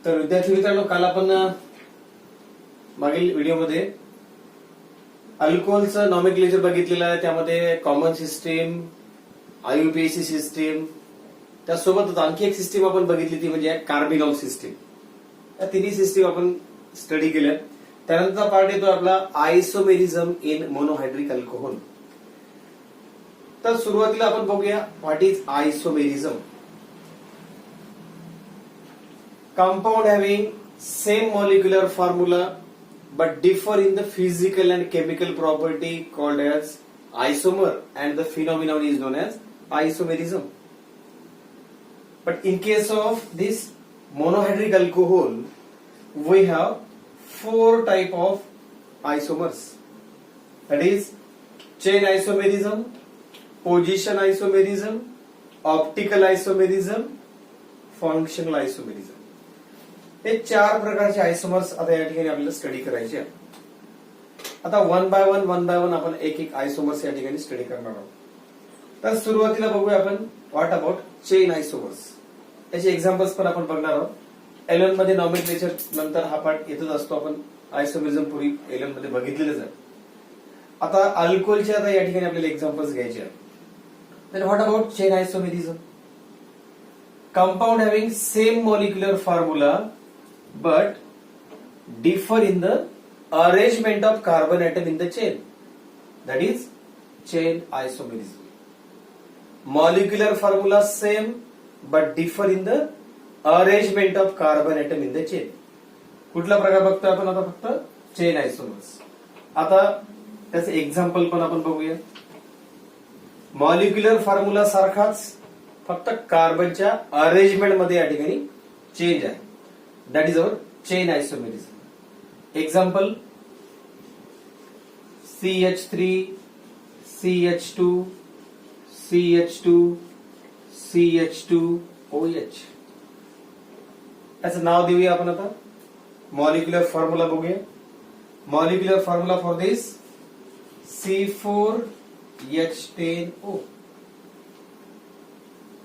तर विद्यार्थी मित्रांनो, काल आपण मागील व्हिडिओमध्ये अल्कोहोलचं नॉमेनक्लेचर बघितलेलं आहे. त्यामध्ये कॉमन सिस्टीम, आययुपीएसी सिस्टीम, त्यासोबतच आणखी एक सिस्टीम आपण बघितली ती म्हणजे कार्बिनॉल सिस्टीम. या तिन्ही सिस्टीम आपण स्टडी केल्या. त्यानंतर पार्ट येतो आपला आयसोमेरिझम इन मोनोहायड्रिक अल्कोहोल. तर सुरुवातीला आपण बघूया what is isomerism. Compound having same molecular formula but differ in the physical and chemical property called as isomer, and the phenomenon is known as isomerism. But in case of this monohydric alcohol, we have four type of isomers. That is chain isomerism, position isomerism, optical isomerism, functional isomerism. हे चार प्रकारचे आयसोमर्स आता या ठिकाणी आपल्याला study करायचे आहे. आता वन बाय वन आपण एक एक आयसोमर्स या ठिकाणी स्टडी करणार आहोत. तर सुरुवातीला बघूया आपण व्हॉट अबाउट चेन आयसोमर्स. याचे एक्झाम्पल्स पण आपण बघणार आहोत. एल मध्ये नॉमेनक्लेचर नंतर हा पार्ट येतच असतो. आपण आयसोमेरिझम पूर्वी एल मध्ये बघितलेलंच आहे. आता अल्कोहोलचे आता या ठिकाणी आपल्याला एक्झाम्पल्स घ्यायचे आहेत. तर what about chain isomerism. Compound having same molecular formula but differ in the arrangement of carbon atom in the chain. That is chain isomerism. Molecular formula same but differ in the arrangement of carbon atom in the chain. कुठला प्रकार बघतोय आपण आता फक्त chain आयसोमर्स. आता त्याचे example पण आपण बघूया. मॉलिक्युलर फॉर्म्युला सारखाच, फक्त कार्बनच्या अरेंजमेंट मध्ये या ठिकाणी चेंज आहे. That is our chain isomerism. Example: CH3, CH2, CH2, CH2, OH. याचं नाव देऊया आपण आता. मॉलिक्युलर फॉर्म्युला बघूया. Molecular formula for this C4H10O.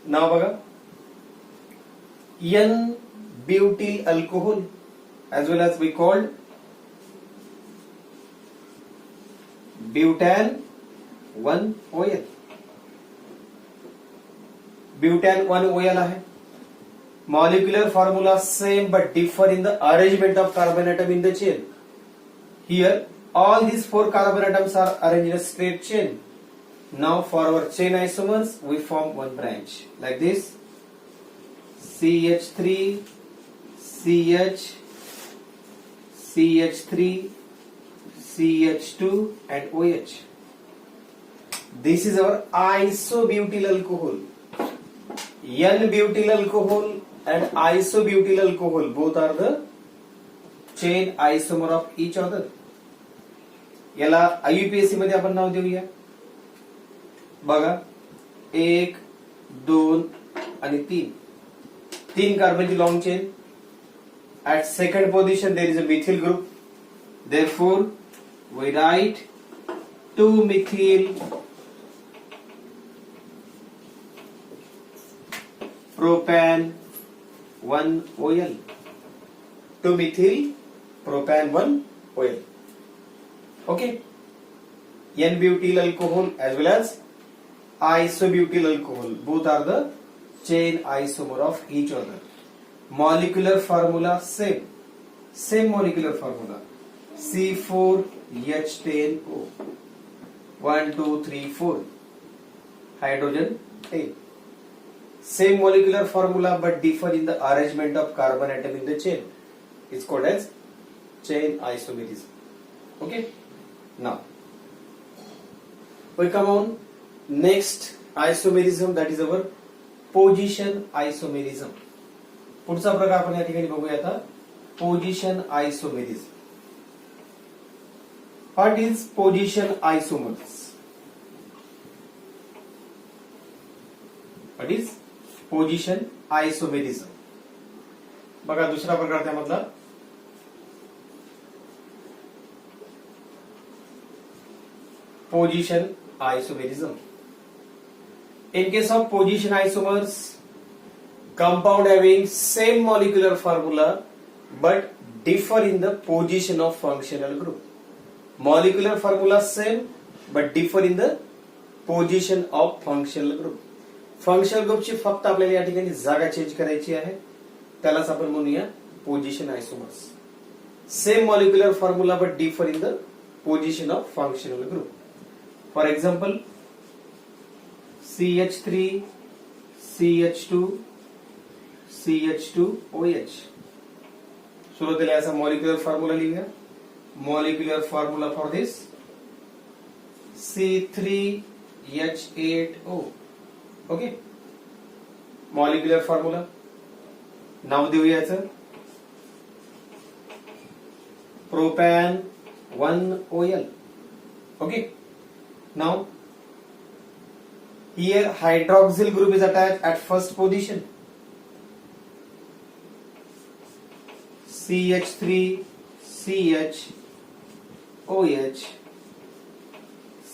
नाव बघा. N butyl alcohol, as well as we called butan 1OL. butan 1OL आहे. Molecular formula same but differ in the arrangement of carbon atom in the chain. Here all these four carbon atoms are arranged in a straight chain. Now for our chain isomers we form one branch like this: CH3, CH, CH3, CH2 and OH. This is our isobutyl alcohol. N-butyl alcohol and isobutyl alcohol both are the chain isomer of each other. याला आययुपीएसी मध्ये आपण नाव देऊया. बघा, 1, 2 आणि 3. 3 कार्बनची long chain. At second position there is a methyl group. Therefore we write 2-methyl propan 1OL. 2-methyl propan 1OL. Okay. N-butyl alcohol as well as isobutyl alcohol both are the chain isomer of each other. Molecular formula same molecular formula C4H10O. 1 2 3 4 hydrogen 8. Same molecular formula but differ in the arrangement of carbon atom in the chain. It's called as chain isomerism. Okay. Now we come on next isomerism, that is our position isomerism. पुढचा प्रकार आपण या ठिकाणी बघूया आता. Position isomerism. What is position आयसोमर्स. What is position isomerism. बघा दुसरा प्रकार त्यामधला position isomerism. In case of position isomers, compound having same molecular formula but differ in the position of functional group. Molecular formula same but differ in the position of functional group. Functional ग्रुपची फक्त आपल्याला या ठिकाणी जागा change करायची आहे, त्यालाच आपण म्हणूया position isomers. Same molecular formula but differ in the position of functional group. For example CH3 CH2 CH2OH. सुरुवातीला याचा मॉलिक्युलर फॉर्म्युला लिहूया. Molecular formula for this C3H8O. Okay, molecular formula नाव देऊया याचं प्रोपॅन 1OL. ओके, नाव here hydroxyl group is attached at first position. CH3 CHOH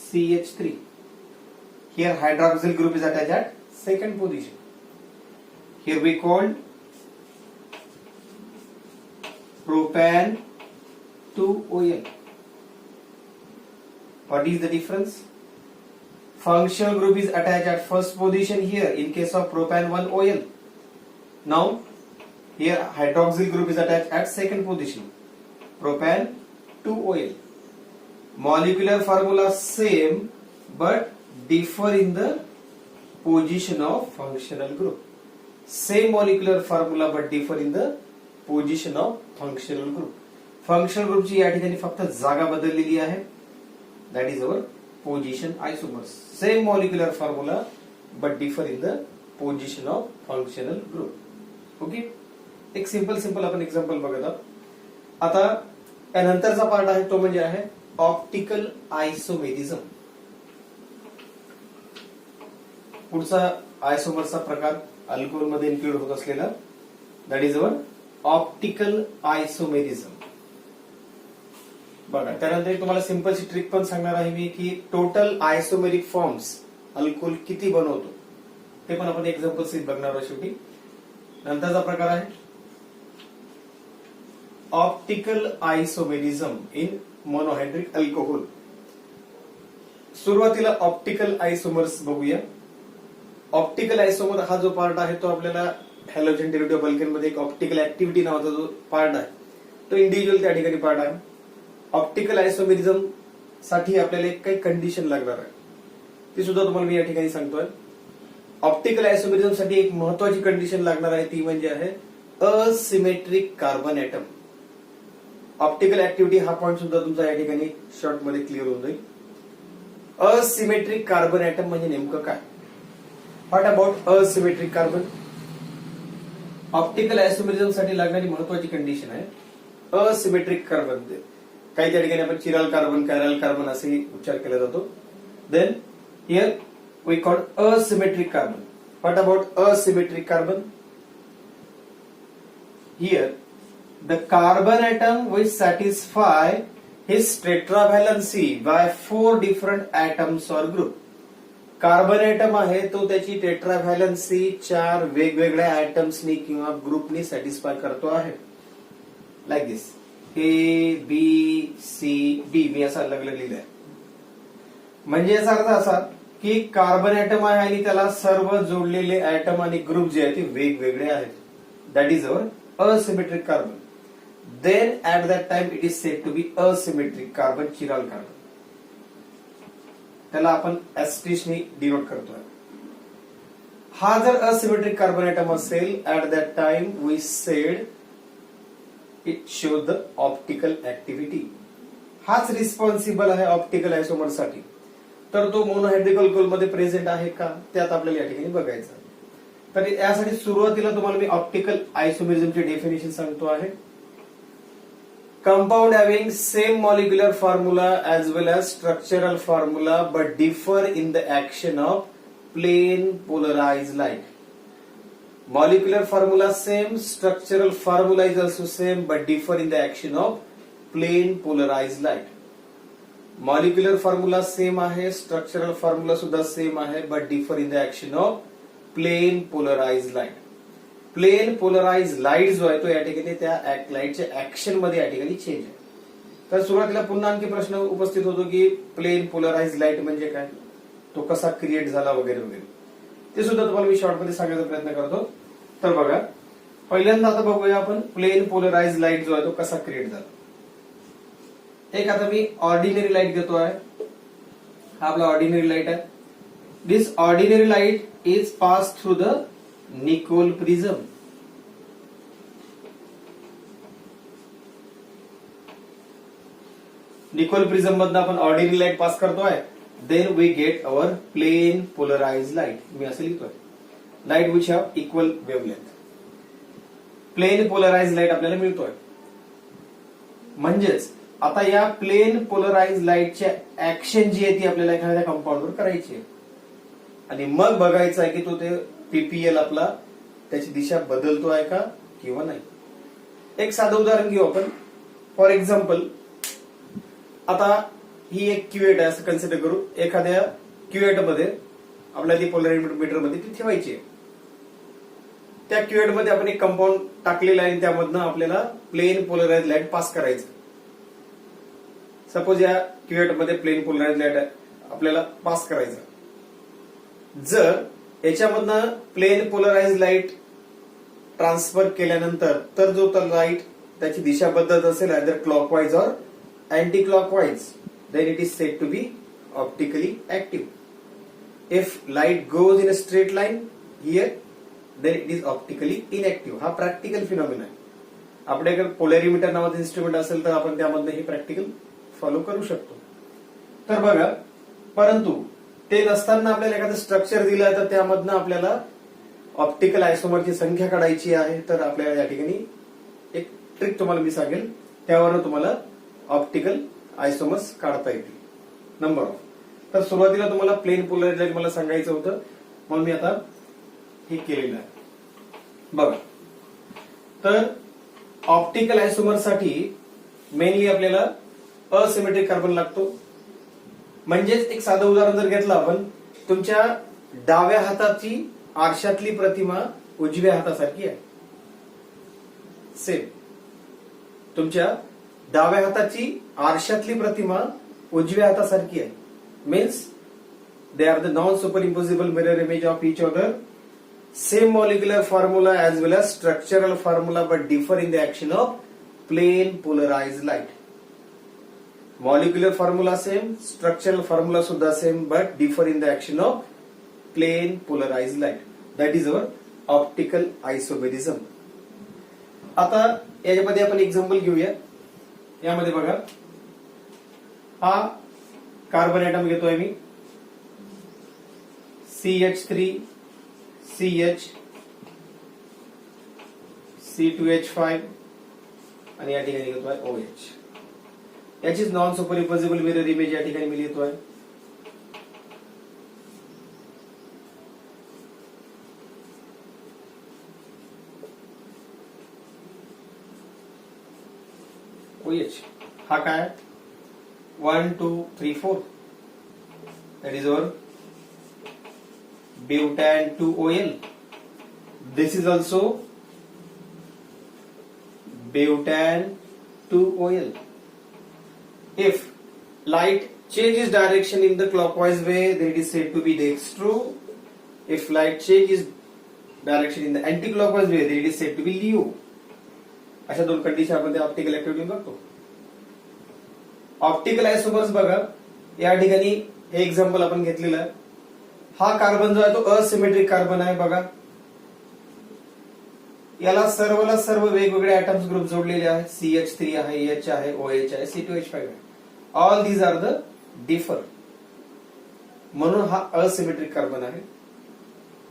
CH3. Here hydroxyl group is attached at second position. Here we called propan 2OL. What is the difference? Functional group is attached at first position here in case of propan 1OL. Now here hydroxyl group is attached at second position, propan 2OL. Molecular formula same but differ in the position of functional group. Same molecular formula but differ in the position of functional group. Functional group ची या ठिकाणी फक्त जागा बदललेली आहे. That is our position isomers. Same molecular formula but differ in the position of functional group. Okay, एक simple आपण example बघत आहोत. आता यानंतरचा पार्ट आहे तो म्हणजे आहे ऑप्टिकल आयसोमेरिझम. पुढचा आयसोमरचा प्रकार अल्कोहोल मध्ये इन्क्लूड होत असलेला that is our optical isomerism. बघा, त्यानंतर तुम्हाला सिंपलची ट्रिक पण सांगणार आहे मी की टोटल आयसोमेरिक फॉर्म्स अल्कोहोल किती बनवतो ते पण आपण एक्झाम्पल सहित बघणार आहोत शेवटी. नंतरचा प्रकार आहे optical isomerism in monohydric alcohol. सुरुवातीला ऑप्टिकल आयसोमर्स बघूया. ऑप्टिकल आयसोमर हा जो पार्ट आहे तो आपल्याला हॅलोजन डेरिव्हेटिव्ह अल्केन मध्ये एक ऑप्टिकल ऍक्टिव्हिटी नावाचा जो पार्ट आहे तो इंडिव्हिज्युअल त्या ठिकाणी पार्ट आहे. ऑप्टिकल आयसोमेरिझम साठी आपल्याला एक काही कंडिशन लागणार आहे, ती सुद्धा तुम्हाला मी या ठिकाणी सांगतोय. ऑप्टिकल आयसोमेरिझम साठी एक महत्वाची कंडिशन लागणार आहे, ती म्हणजे आहे asymmetric carbon atom. Optical activity हा पॉईंट सुद्धा तुमचा या ठिकाणी शॉर्ट मध्ये क्लिअर होऊन जाईल. असिमेट्रिक कार्बन ऍटम म्हणजे नेमकं काय? What about asymmetric carbon? Optical isomerism साठी लागणारी महत्वाची कंडिशन आहे असिमेट्रिक कार्बन. काही त्या ठिकाणी आपण चिराल कार्बन, कॅरल कार्बन असे उच्चार केला जातो. Then here we call asymmetric carbon. What about asymmetric carbon? Here the carbon atom which satisfy his tetravalency by 4 different atoms or group. Carbon atom आहे तो त्याची टेट्राव्हॅलन्सी 4 वेगवेगळ्या ऍटम्सनी किंवा ग्रुपनी सॅटिस्फाय करतो आहे. लाईक दिस ABCD मी असं अलग अलग लिहिलंय. म्हणजे याचा अर्थ असा की कार्बन ऍटम आहे आणि त्याला सर्व जोडलेले ऍटम आणि ग्रुप जे आहेत ते वेगवेगळे आहेत. That is our asymmetric carbon. Then at that time it is said to be asymmetric carbon, chiral carbon. त्याला आपण एस्टिश ने डिनोट करतोय. हा जर असिमेट्रिक कार्बन ऍटम असेल at that time we said it shows the optical activity. हाच responsible आहे optical आयसोमर साठी. तर तो मोनोहायड्रिक अल्कोहोल मध्ये प्रेझेंट आहे का त्यात आपल्याला या ठिकाणी बघायचं. तर यासाठी सुरुवातीला तुम्हाला मी ऑप्टिकल आयसोमेरिझमचे डेफिनेशन सांगतो आहे. Compound having same molecular formula as well as structural formula but differ in the action of plane polarized light. Molecular formula same, structural formula is also same but differ in the action of plane polarized light. Molecular formula same आहे, structural formula सुद्धा same आहे but differ in the action of plane polarized light. Plane polarise light जो आहे तो या ठिकाणी त्या लाईटच्या ऍक्शन मध्ये या ठिकाणी चेंज आहे. तर सुरुवातीला पुन्हा आणखी प्रश्न उपस्थित होतो की प्लेन पोलराइज लाईट म्हणजे काय, तो कसा क्रिएट झाला वगैरे वगैरे, ते सुद्धा तुम्हाला मी शॉर्टमध्ये सांगायचा प्रयत्न करतो. तर बघा, पहिल्यांदा आता बघूया आपण प्लेन पोलराइज लाईट जो आहे तो कसा क्रिएट झाला. एक आता मी ऑर्डिनरी लाईट घेतो आहे, हा आपला ऑर्डिनरी लाईट आहे. This ordinary light is pass through the Nicol prism. Nicol prism मधनं आपण ऑर्डिनरी लाईट पास करतोय. Then we get our plane polarise light. मी असं लिहितोय, light which have equal wavelength. Plane polarise light आपल्याला मिळतोय. म्हणजेच आता या प्लेन पोलराइज लाईटच्या ऍक्शन जी आहे ती आपल्याला एखाद्या कंपाऊंडवर करायची आहे आणि मग बघायचं आहे की तो ते पीपीएल आपला त्याची दिशा बदलतोय का किंवा नाही. एक साधं उदाहरण घेऊ आपण. फॉर एक्झाम्पल, आता ही एक क्युएट आहे असं कन्सिडर करू. एखाद्या क्युएट मध्ये आपल्याला ती पोलॅरिमीटर मध्ये ती ठेवायची आहे. त्या क्युएट मध्ये आपण एक कंपाऊंड टाकलेलं आहे आणि त्यामधनं आपल्याला प्लेन पोलराइज लाईट पास करायचं. सपोज या क्युएट मध्ये प्लेन पोलराइज लाईट आपल्याला पास करायचं. जर याच्यामधनं प्लेन पोलराइज लाईट ट्रान्सफर केल्यानंतर तर जो लाईट त्याची दिशा बदलत असेल either clockwise or anti clockwise, then it is said to be optically active. If light goes in a straight line here, then it is optically inactive. हा practical phenomena आहे. आपल्याकडे पोलॅरिमीटर नावाचं इन्स्ट्रुमेंट असेल तर आपण त्यामधनं हे प्रॅक्टिकल फॉलो करू शकतो. तर बघा, परंतु ते नसताना आपल्याला एखादं स्ट्रक्चर दिलं तर त्यामधनं आपल्याला ऑप्टिकल आयसोमरची संख्या काढायची आहे. तर आपल्याला या ठिकाणी एक ट्रिक तुम्हाला मी सांगेल, त्यावरून तुम्हाला ऑप्टिकल आयसोमर्स काढता येतील. Number of. तर सुरुवातीला तुम्हाला प्लेन पोलराइज लाईट मला सांगायचं होतं, म्हणून मी आता हे केलेलं आहे. बघा, तर ऑप्टिकल आयसोमर साठी मेनली आपल्याला असिमेट्रिक कार्बन लागतो. म्हणजेच एक साधं उदाहरण जर घेतलं आपण, तुमच्या डाव्या हाताची आरशातली प्रतिमा उजव्या हातासारखी आहे. सेम तुमच्या डाव्या हाताची आरशातली प्रतिमा उजव्या हातासारखी आहे. Means they are the non super impossible mirror image of each other. Same molecular formula as well as structural formula but differ in the action of plane polarized light. Molecular formula same, structural formula सुद्धा same but differ in the action of plane polarized light. That is our optical isomerism. आता याच्यामध्ये आपण example घेऊया. यामध्ये बघा, हा carbon atom घेतोय मी, CH3 CH C2H5 आणि या ठिकाणी घेतोय OH. याचीच नॉन सुपरइम्पोजेबल मिरर इमेज या ठिकाणी मी लिहितोय. OH हा काय 1 2 3 4 that is our butan 2OL. This is also butan 2OL. If light changes direction in the clockwise way, then it is said to be dextro. If light changes direction in the anti-clockwise way, then it is said to be Leo. अशा दोन condition आपण त्या optical activity बघतो. Optical आयसोमर्स बघा, या ठिकाणी हे example आपण घेतलेलं आहे. हा कार्बन जो आहे तो असिमेट्रिक कार्बन आहे. बघा, याला सर्व वेगवेगळे ऍटम्स ग्रुप जोडलेले आहेत. CH3 आहे, H आहे, OH आहे, C2H5 आहे. All these are the differ, म्हणून हा असिमेट्रिक कार्बन आहे.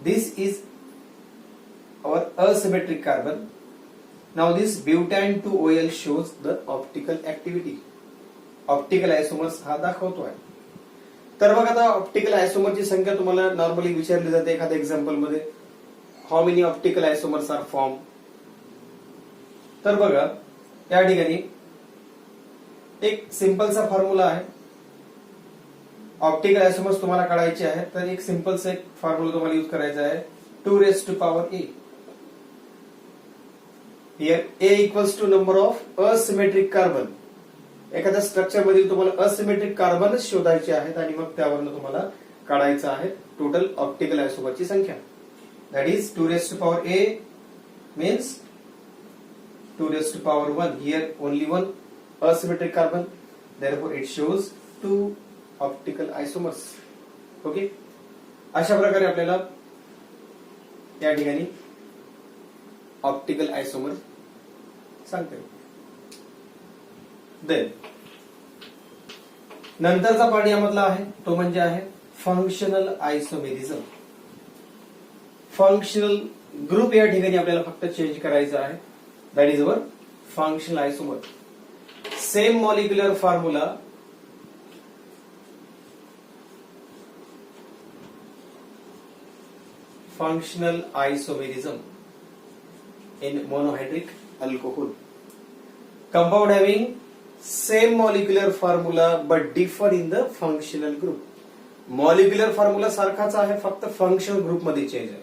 This is our asymmetric carbon. Now this butan 2OL shows the optical activity. Optical isomers हा दाखवतोय. तर बघा, आता ऑप्टिकल आयसोमरची संख्या तुम्हाला नॉर्मली विचारली जाते एखाद्या एक्झाम्पल मध्ये, how many optical isomers are form. तर बघा, या ठिकाणी एक सिंपलचा फॉर्म्युला आहे. ऑप्टिकल आयसोमर्स तुम्हाला काढायचे आहे तर एक सिंपलचा एक फॉर्म्युला तुम्हाला यूज करायचा आहे, 2 raised to power A. Here A equals to number of asymmetric carbon. एखाद्या स्ट्रक्चर मधील तुम्हाला असिमेट्रिक कार्बनच शोधायचे आहेत आणि मग त्यावरून तुम्हाला काढायचं आहे टोटल ऑप्टिकल आयसोमरची संख्या. That is 2 raised to power A means 2 raised to power 1. Here only one asymmetric carbon. Therefore it shows 2 optical isomers. Okay. अशा प्रकारे आपल्याला या ठिकाणी ऑप्टिकल आयसोमर सांगते. देन नंतरचा पार्ट यामधला आहे तो म्हणजे आहे फंक्शनल आयसोमेरिझम. फंक्शनल ग्रुप या ठिकाणी आपल्याला फक्त चेंज करायचा आहे. That is our functional isomer. Same molecular formula functional isomerism in monohydric alcohol. Compound having same molecular formula but differ in the functional group. Molecular formula सारखाच आहे फक्त functional group मध्ये चेंज आहे.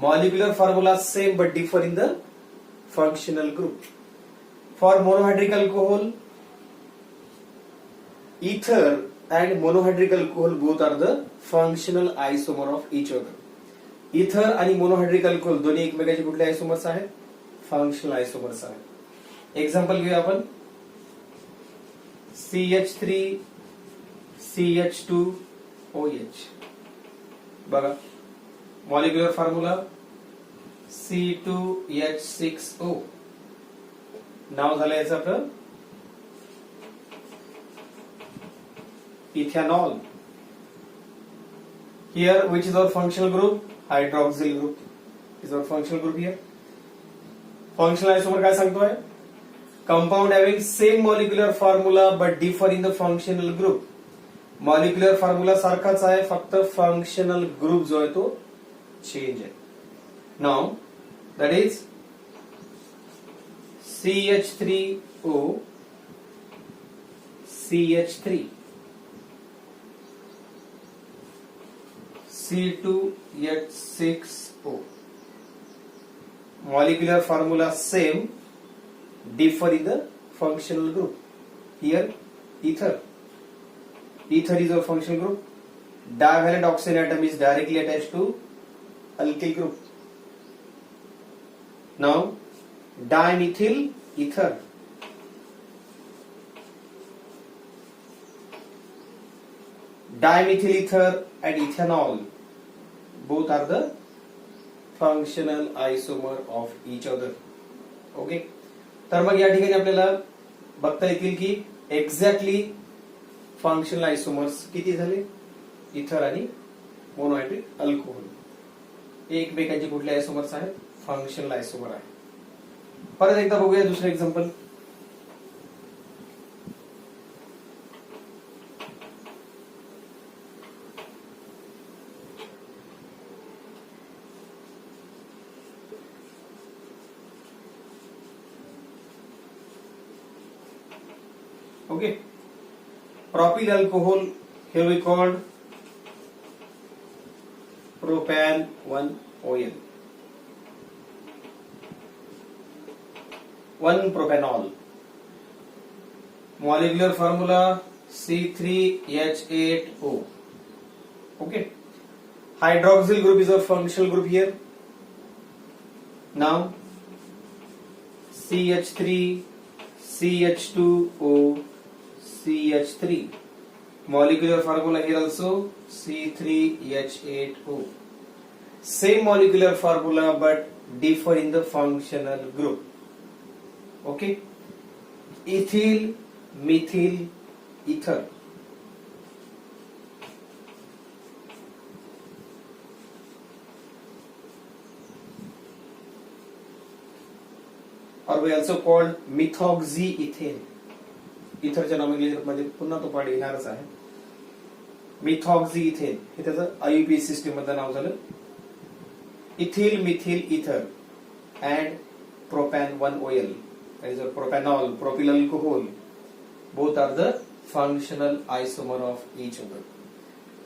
Molecular formula same but differ in the functional group. For monohydric alcohol, ether and monohydric alcohol both are the functional isomer of each other. इथर आणि monohydric alcohol दोन्ही एकमेकांचे कुठले आयसोमर्स आहेत? फंक्शनल आयसोमर्स आहेत. एक्झाम्पल घेऊया आपण. CH3 CH2OH. बघा मॉलिक्युलर फॉर्म्युला C2H6O. नाव झालं याचं आपलं ethanol. Here which is our functional group? Hydroxyl group is our functional group here. Functional isomer काय सांगतोय? Compound having same molecular formula but differ in the functional group. Molecular formula सारखाच आहे फक्त functional group जो आहे तो change आहे. Now that is CH3O CH3 C2H6O. Molecular formula same, differ in the functional group. Here ether. Ether is a functional group. Divalent oxygen atom is directly attached to alkyl group. Now dimethyl ether. Dimethyl ether and ethanol both are the functional isomer of each other. Okay. तर मग या ठिकाणी आपल्याला बघता येतील की exactly functional आयसोमर्स किती झाले? इथर आणि मोनोहायड्रिक अल्कोहोल एकमेकांचे कुठले आयसोमर्स आहेत? फंक्शनल आयसोमर आहे. परत एकदा बघूया दुसरं example. Okay, propyl alcohol here we called propan 1-OL, 1-propanol. Molecular formula C3H8O. Okay, hydroxyl group is a functional group here. Now CH3 CH2O CH3. Molecular formula here also C3H8O. Same molecular formula but differ in the functional group. Okay. Ethyl, methyl, ether. Or we also called methoxyethane. इथरच्या nomenclature मध्ये पुन्हा तो part येणारच आहे. मिथॉक्झिइथेन हे त्याचं आययुपीएच system मधलं नाव झालं. इथिल मिथिल इथर and propane 1-OL. that is propanol, propyl alcohol. Both are the functional isomer of each other.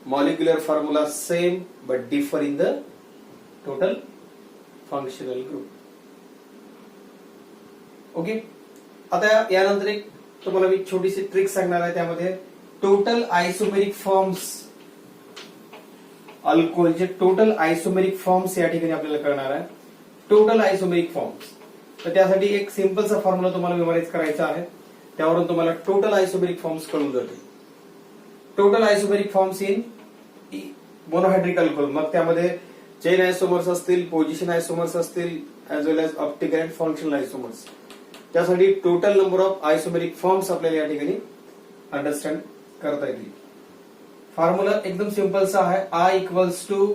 Molecular formula same but differ in the total functional group. Okay. आता यानंतर एक तुम्हाला मी छोटीशी ट्रिक सांगणार आहे. त्यामध्ये टोटल आयसोमेरिक फॉर्म्स, अल्कोहोलचे total isomeric forms या ठिकाणी आपल्याला कळणार आहे. टोटल आयसोमेरिक फॉर्म्स, तर त्यासाठी एक सिंपलचा फॉर्म्युला तुम्हाला मेमोराइज करायचा आहे. त्यावरून तुम्हाला टोटल आयसोमेरिक फॉर्म्स कळून जातील. Total isomeric forms in monohydric alcohol, मग त्यामध्ये चेन आयसोमर्स असतील, पोझिशन आयसोमर्स असतील, as well as optical and functional isomers. त्यासाठी total number of isomeric forms आपल्याला या ठिकाणी अंडरस्टँड करता येतील. फॉर्म्युला एकदम सिंपलचा आहे. I equals to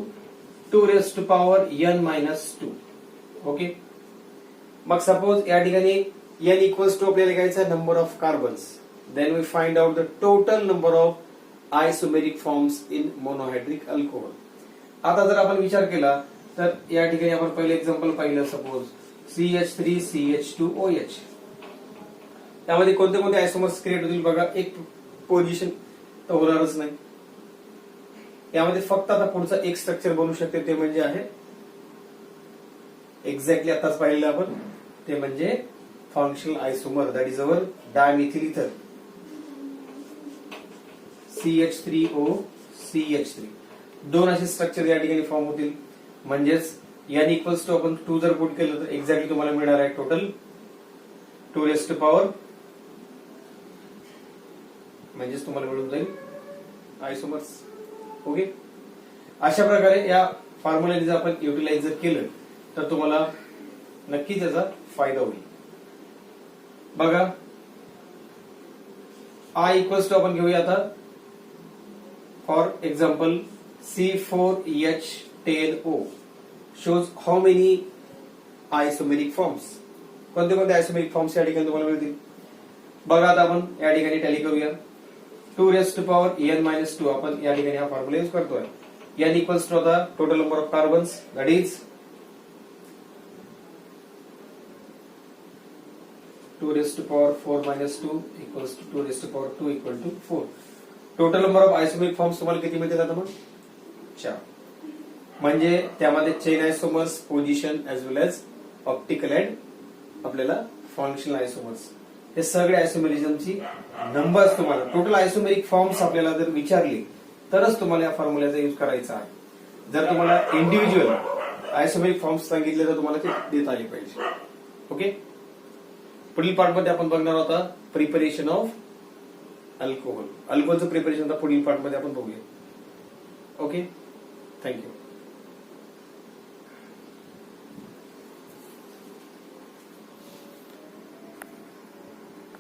2n-2. Okay. मग सपोज या ठिकाणी n इक्वल्स टू आपल्याला लिहायचं number of carbons. Then we find out the total number of isomeric forms in monohydric alcohol. आता जर आपण विचार केला तर या ठिकाणी आपण पहिले एक्झाम्पल पाहिलं. Suppose CH3CH2OH. त्यामध्ये कोणते कोणते आयसोमर्स क्रिएट होतील बघा. एक पोझिशन तर होणारच नाही. यामध्ये फक्त आता पुढचा एक स्ट्रक्चर बनू शकते, ते म्हणजे आहे एक्झॅक्टली आताच पाहिलेलं आपण, ते म्हणजे functional isomer, that is our dimethyl ether CH3OCH3. दोन असे स्ट्रक्चर या ठिकाणी फॉर्म होतील. म्हणजेच n इक्वल्स टू आपण 2 जर पुट केलं तर एक्झॅक्टली तुम्हाला मिळणार आहे टोटल 2 म्हणजेच तुम्हाला मिळून जाईल आयसोमर्स. ओके. अशा प्रकारे या फॉर्म्युलाने जर आपण युटिलाइज जर केलं तर तुम्हाला नक्की त्याचा फायदा होईल. बघा I इक्वल्स टू आपण घेऊया आता for example C4H10O shows how many isomeric forms. कोणते कोणते आयसोमेरिक फॉर्म्स या ठिकाणी तुम्हाला मिळतील बघा. आता आपण या ठिकाणी टॅली करूया. 2n-2 आपण या ठिकाणी हा फॉर्म्युला यूज करतोय. n इक्वल्स टू आता total number of carbons, that is 2^4-2 equals to 2^2 equal to 4. Total number of isomeric forms तुम्हाला किती मिळतील आता मग 4. म्हणजे त्यामध्ये chain isomers, position as well as optical and आपल्याला फंक्शनल आयसोमर्स, हे सगळे आयसोमेरिझमची नंबर्स तुम्हाला टोटल आयसोमेरिक फॉर्म्स आपल्याला जर विचारली तरच तुम्हाला या फॉर्म्युल्याचा यूज करायचा आहे. जर तुम्हाला इंडिव्हिज्युअल आयसोमेरिक फॉर्म्स सांगितले तर तुम्हाला ते देता आले पाहिजे. ओके. पुढील पार्ट मध्ये आपण बघणार होता प्रिपरेशन ऑफ अल्कोहोल. अल्कोहोलचं प्रिपरेशन पुढील पार्ट मध्ये आपण बघूया. ओके. थँक्यू.